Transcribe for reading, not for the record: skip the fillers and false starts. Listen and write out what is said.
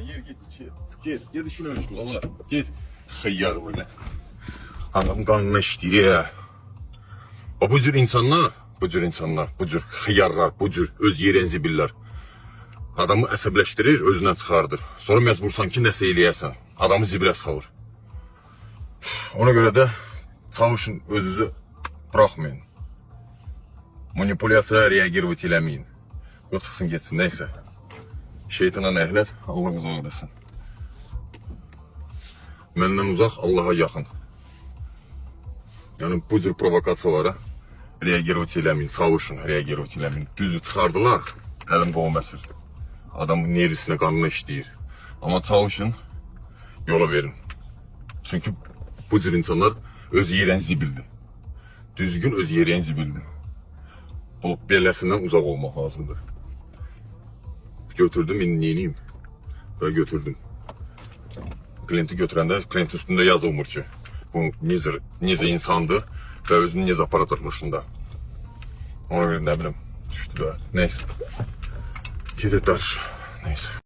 yer git işine meşgul Allah. Git. Xeyyar böyle. Adam kanına işləyir ya. Bu cür insanlar, bu cür xiyarlar, bu cür öz yerin zibillər. Adamı əsəbləşdirir, özündən çıxardır. Sonra məcbursan ki, nəsə eləyəsən. Adamı zibilə salır. Ona görə də çalışın özünüzü bırakmayın. Manipulyasiyaya reagirovat eləməyin. O çıxsın getsin, neysə. Şeytana nəhlət, Allah uzaq edəsin. Məndən uzaq, Allaha yaxın. Yani bu cür provokasiyalara reagirovat eləməyin, çalışın reagirovat eləməyin. Düzü çıxardılar, əlim qolum əsir. Adamın nerisinə, qanına işləyir. Ama çalışın, yola verin. Çünkü bu cür insanlar öz yerən zibildir. Düzgün öz yerən zibildir. Bu beləsindən uzaq olmaq lazımdır. Götürdüm, indi neyiniyim? Ben götürdüm. Klienti götürəndə klientin üstündə yazılmır ki, bu necə insandır və özünü necə aparacaqmışında. Ona görə nə bilim, düşdü də. Neyse. Gedək dərş. Neyse.